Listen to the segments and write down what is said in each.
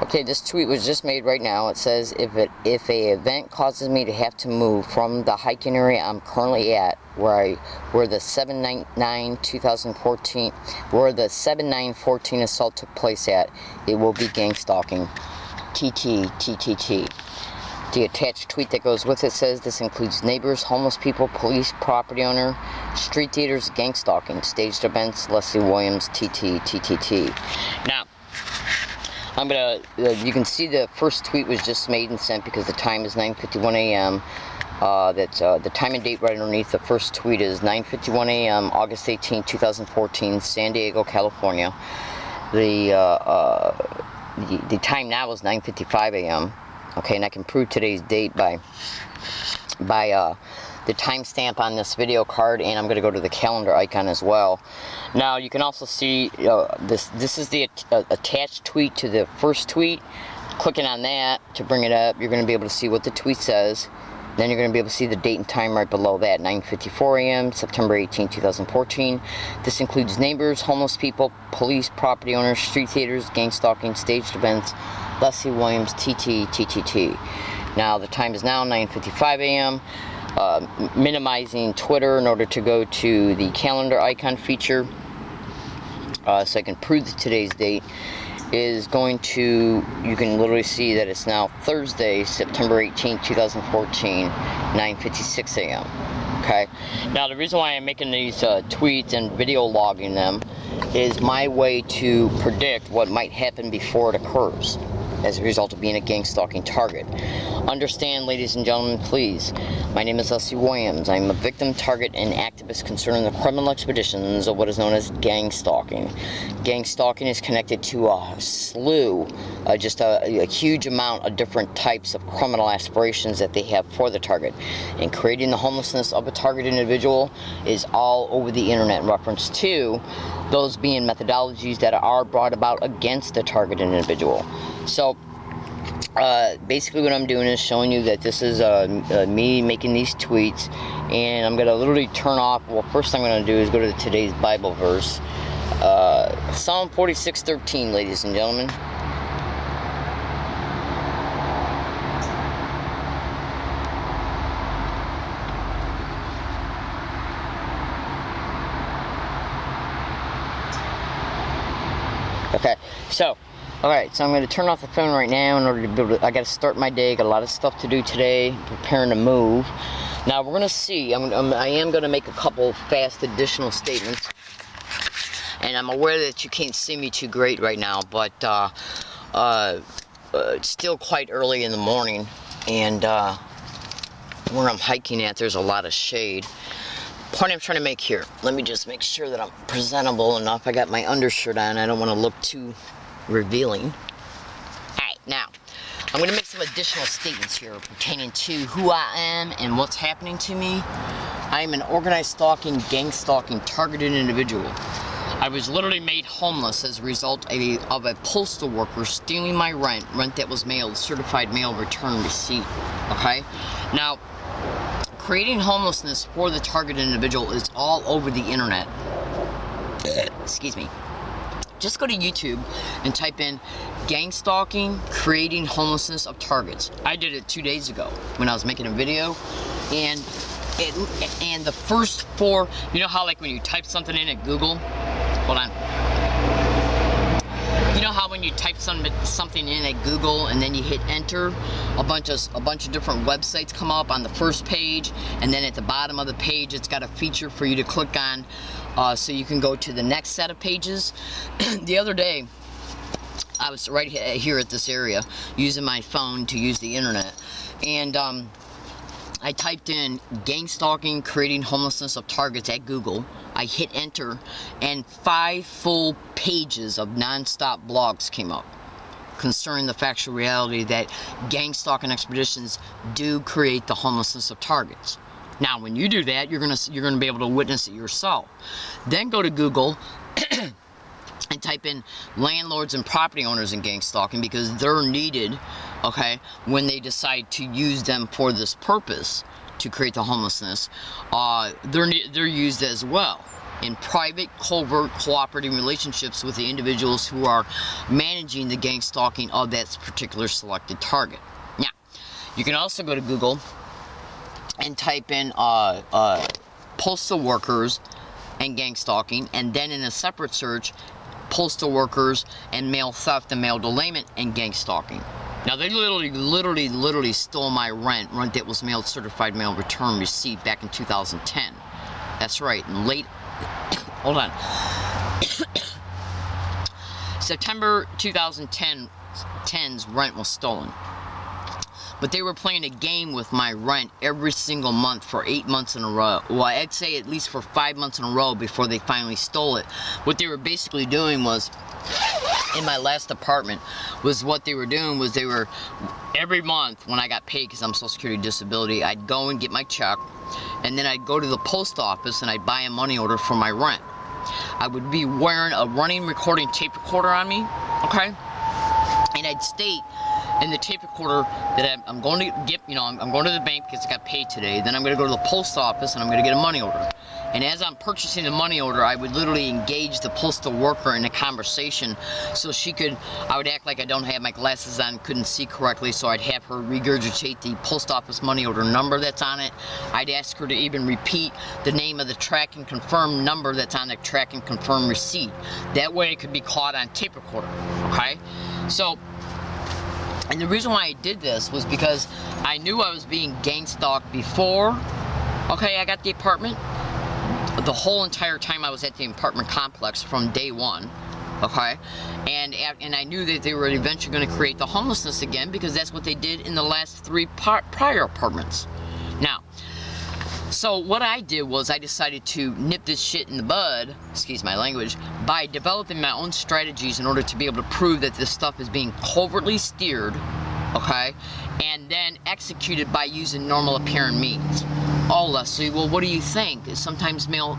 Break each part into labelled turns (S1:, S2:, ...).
S1: Okay, this tweet was just made right now. It says, if a event causes me to have to move from the hiking area I'm currently at, where the 7/9/2014 assault took place at, it will be gang stalking. TTTTT. The attached tweet that goes with it says, this includes neighbors, homeless people, police, property owner, street theaters, gang stalking, staged events, Leslie Williams, TTTTT. Now, you can see the first tweet was just made and sent because the time is 9:51 a.m. The time and date right underneath the first tweet is 9:51 a.m. August 18, 2014, San Diego, California. The time now is 9:55 a.m. Okay, and I can prove today's date by the timestamp on this video card, and I'm going to go to the calendar icon as well. Now you can also see this is the attached tweet to the first tweet. Clicking on that to bring it up, you're going to be able to see what the tweet says. Then you're going to be able to see the date and time right below that, 9:54 a.m., September 18, 2014. This includes neighbors, homeless people, police, property owners, street theaters, gang stalking, staged events, Leslie Williams, TTTTT. Now the time is now 9:55 a.m. Minimizing Twitter in order to go to the calendar icon feature so I can prove today's date is going to, you can literally see that it's now Thursday, September 18, 2014, 9:56 a.m. Okay, now the reason why I'm making these tweets and video logging them is my way to predict what might happen before it occurs as a result of being a gang stalking target. Understand, ladies and gentlemen, please, my name is Leslie Williams. I'm a victim, target, and activist concerning the criminal expeditions of what is known as gang stalking. Gang stalking is connected to a slew, just a huge amount of different types of criminal aspirations that they have for the target. And creating the homelessness of a target individual is all over the internet in reference to those being methodologies that are brought about against the target individual. So basically what I'm doing is showing you that this is me making these tweets, and I'm going to literally turn off, well, first thing I'm going to do is go to today's Bible verse, Psalm 46:13, ladies and gentlemen. Okay, so alright, so I'm going to turn off the phone right now in order to be able to, I got to start my day, got a lot of stuff to do today, preparing to move. Now we're going to see, I am going to make a couple fast additional statements, and I'm aware that you can't see me too great right now, but it's still quite early in the morning, and where I'm hiking at, there's a lot of shade. Point I'm trying to make here, let me just make sure that I'm presentable enough. I got my undershirt on, I don't want to look too revealing. Alright, now I'm going to make some additional statements here pertaining to who I am and what's happening to me. I am an organized stalking, gang stalking, targeted individual. I was literally made homeless as a result of a postal worker stealing my rent that was mailed, certified mail return receipt. Okay? Now, creating homelessness for the targeted individual is all over the internet. Excuse me. Just go to YouTube and type in gang stalking, creating homelessness of targets. I did it 2 days ago when I was making a video, and the first four, you know how like when you type something in at Google, hold on. You know how when you type something in at Google and then you hit enter, a bunch of different websites come up on the first page, and then at the bottom of the page it's got a feature for you to click on so you can go to the next set of pages. The other day I was right here at this area using my phone to use the internet, and I typed in gang stalking, creating homelessness of targets at Google. I hit enter, and 5 full pages of non-stop blogs came up concerning the factual reality that gang stalking expeditions do create the homelessness of targets. Now, when you do that, you're gonna be able to witness it yourself. Then go to Google and type in landlords and property owners in gang stalking, because they're needed, okay, when they decide to use them for this purpose to create the homelessness. They're used as well. in private, covert, cooperating relationships with the individuals who are managing the gang stalking of that particular selected target. Now, you can also go to Google and type in postal workers and gang stalking, and then in a separate search, postal workers and mail theft and mail delayment and gang stalking. Now, they literally stole my rent that was mailed certified mail return receipt back in 2010. That's right, in late, hold on, September 2010's rent was stolen. But they were playing a game with my rent every single month for 8 months in a row. Well, I'd say at least for 5 months in a row before they finally stole it. What they were basically doing was, in my last apartment, they were, every month when I got paid, because I'm Social Security disability, I'd go and get my check, and then I'd go to the post office and I'd buy a money order for my rent. I would be wearing a running recording tape recorder on me, okay? And I'd state in the tape recorder that I'm going to get, I'm going to the bank because I got paid today. Then I'm going to go to the post office and I'm going to get a money order. And as I'm purchasing the money order, I would literally engage the postal worker in a conversation so I would act like I don't have my glasses on, couldn't see correctly, so I'd have her regurgitate the post office money order number that's on it. I'd ask her to even repeat the name of the track and confirm number that's on the track and confirm receipt. That way it could be caught on tape recorder, okay? So, and the reason why I did this was because I knew I was being gang stalked before, okay, I got the apartment. The whole entire time I was at the apartment complex from day one, okay? And I knew that they were eventually going to create the homelessness again because that's what they did in the last 3 prior apartments. Now, so what I did was I decided to nip this shit in the bud, excuse my language, by developing my own strategies in order to be able to prove that this stuff is being covertly steered, okay, and then executed by using normal apparent means. Oh, Leslie, well, what do you think? Sometimes mail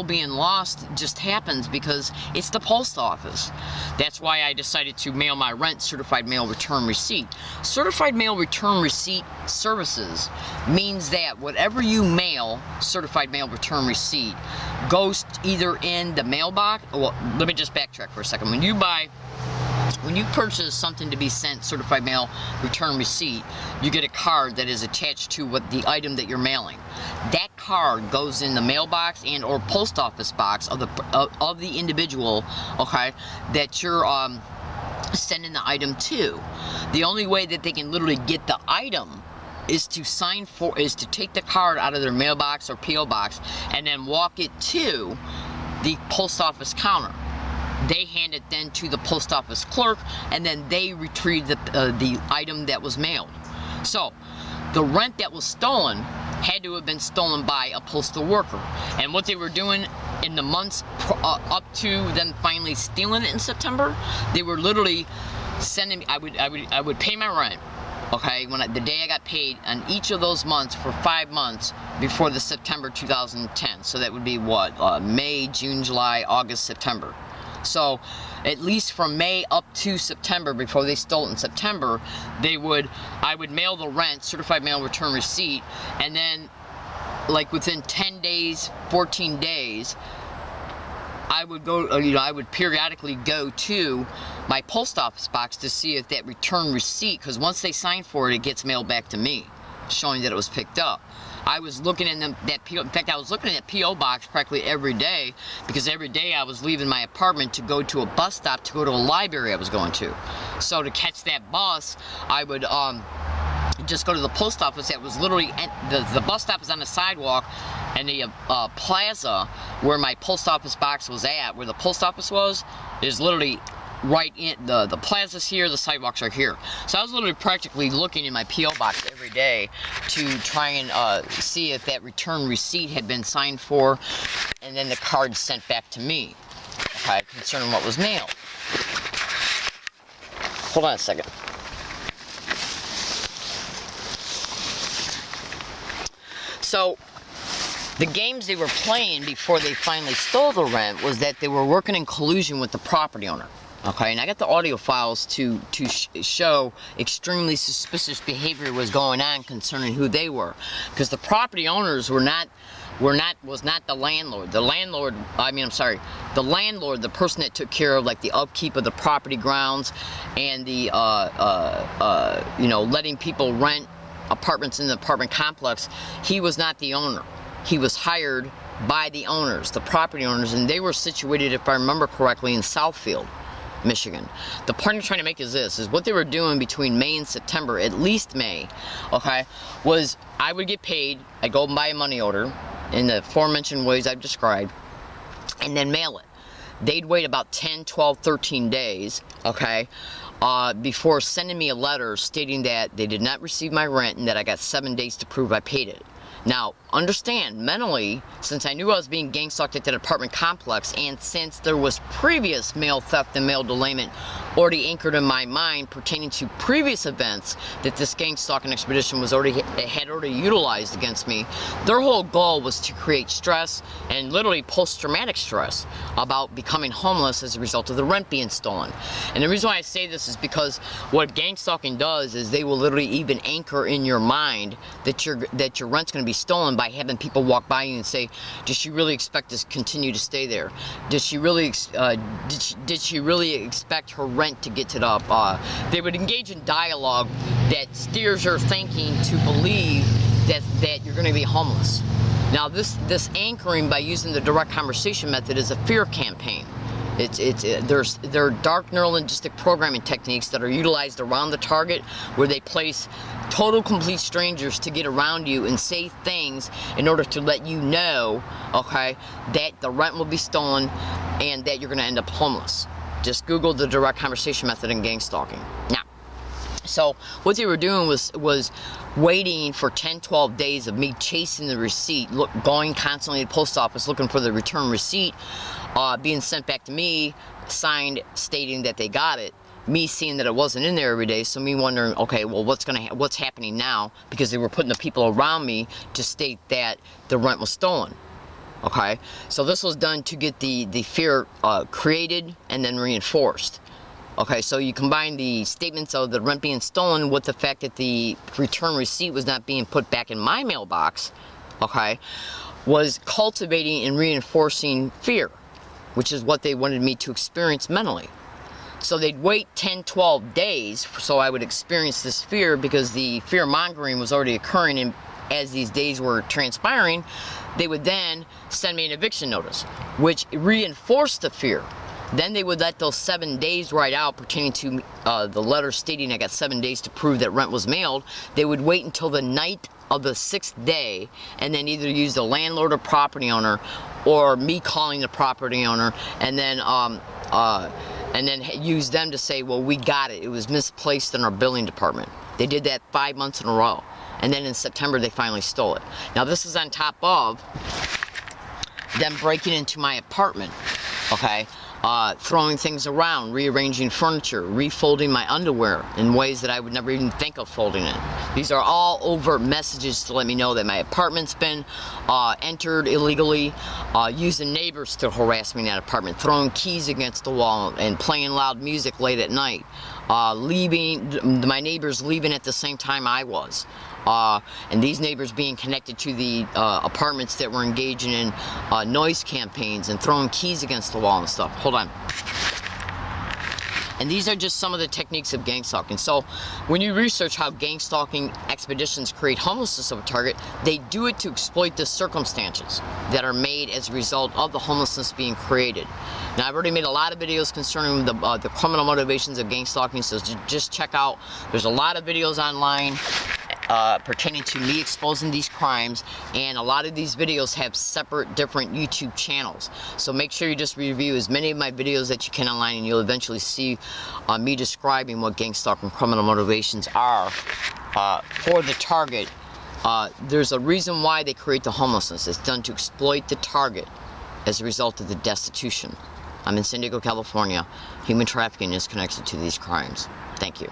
S1: being lost just happens because it's the post office. That's why I decided to mail my rent certified mail return receipt. Certified mail return receipt services means that whatever you mail, certified mail return receipt, goes either in the mailbox. Well, let me just backtrack for a second. When you purchase something to be sent certified mail return receipt, you get a card that is attached to the item that you're mailing. That card goes in the mailbox and or post office box of the individual, okay, that you're sending the item to. The only way that they can literally get the item is to take the card out of their mailbox or PO box and then walk it to the post office counter. They hand it then to the post office clerk, and then they retrieve the item that was mailed. So, the rent that was stolen had to have been stolen by a postal worker. And what they were doing in the months up to them finally stealing it in September, they were literally sending me. I would pay my rent, okay, the day I got paid on each of those months for 5 months before the September 2010. So that would be what? May, June, July, August, September. So, at least from May up to September, before they stole it in September, I would mail the rent, certified mail return receipt, and then, like within 10 days, 14 days, I would go, I would periodically go to my post office box to see if that return receipt, because once they sign for it, it gets mailed back to me, showing that it was picked up. I was looking in that PO, in fact, I was looking at that PO box practically every day, because every day I was leaving my apartment to go to a bus stop to go to a library I was going to. So to catch that bus, I would just go to the post office. That was literally, the bus stop is on the sidewalk, and the plaza where my post office box was at, where the post office was, is literally right in the plaza's here, the sidewalks are here. So I was literally practically looking in my P.O. box every day to try and see if that return receipt had been signed for, and then the card sent back to me, okay, concerning what was mailed. Hold on a second. So, the games they were playing before they finally stole the rent was that they were working in collusion with the property owner. Okay, and I got the audio files to show extremely suspicious behavior was going on concerning who they were. Because the property owners were not was not the landlord. The landlord, the landlord, the person that took care of like the upkeep of the property grounds and the letting people rent apartments in the apartment complex. He was not the owner. He was hired by the owners, the property owners, and they were situated, if I remember correctly, in Southfield, Michigan. The point I'm trying to make is this, is what they were doing between May and September, at least May, okay, was I would get paid, I'd go and buy a money order in the aforementioned ways I've described, and then mail it. They'd wait about 10, 12, 13 days, okay, before sending me a letter stating that they did not receive my rent and that I got 7 days to prove I paid it. Now, understand, mentally, since I knew I was being gang stalked at that apartment complex, and since there was previous mail theft and mail delayment already anchored in my mind pertaining to previous events that this gang stalking expedition had already utilized against me, their whole goal was to create stress and literally post-traumatic stress about becoming homeless as a result of the rent being stolen. And the reason why I say this is because what gang stalking does is they will literally even anchor in your mind that your rent's going to be stolen by having people walk by you and say, does she really expect to continue to stay there? Did she really expect her rent to get to the up? They would engage in dialogue that steers your thinking to believe that you're going to be homeless. Now this anchoring by using the direct conversation method is a fear campaign. There are dark neurolinguistic programming techniques that are utilized around the target where they place total complete strangers to get around you and say things in order to let you know, okay, that the rent will be stolen and that you're going to end up homeless. Just Google the direct conversation method in gang stalking. Now, so what they were doing was waiting for 10, 12 days of me chasing the receipt, going constantly to the post office looking for the return receipt, being sent back to me, signed stating that they got it, me seeing that it wasn't in there every day, so me wondering, okay, well, what's happening now? Because they were putting the people around me to state that the rent was stolen. Okay, so this was done to get the fear created and then reinforced. Okay, so you combine the statements of the rent being stolen with the fact that the return receipt was not being put back in my mailbox, okay, was cultivating and reinforcing fear, which is what they wanted me to experience mentally. So they'd wait 10, 12 days so I would experience this fear because the fear mongering was already occurring, and as these days were transpiring, they would then send me an eviction notice, which reinforced the fear. Then they would let those 7 days ride out pertaining to the letter stating I got 7 days to prove that rent was mailed. They would wait until the night of the 6th day and then either use the landlord or property owner or me calling the property owner and then use them to say, well, we got it. It was misplaced in our billing department. They did that 5 months in a row. And then in September, they finally stole it. Now, this is on top of them breaking into my apartment, okay? Throwing things around, rearranging furniture, refolding my underwear in ways that I would never even think of folding it. These are all overt messages to let me know that my apartment's been entered illegally, using neighbors to harass me in that apartment, throwing keys against the wall and playing loud music late at night, my neighbors leaving at the same time I was. And these neighbors being connected to the apartments that were engaging in noise campaigns and throwing keys against the wall and stuff. Hold on. And these are just some of the techniques of gang stalking. So when you research how gang stalking expeditions create homelessness of a target, they do it to exploit the circumstances that are made as a result of the homelessness being created. Now, I've already made a lot of videos concerning the criminal motivations of gang stalking, so just check out, there's a lot of videos online pertaining to me exposing these crimes, and a lot of these videos have separate different YouTube channels, so make sure you just review as many of my videos that you can online, and you'll eventually see me describing what gang stalking criminal motivations are for the target. There's a reason why they create the homelessness. It's done to exploit the target as a result of the destitution. I'm in San Diego, California. Human trafficking is connected to these crimes. Thank you.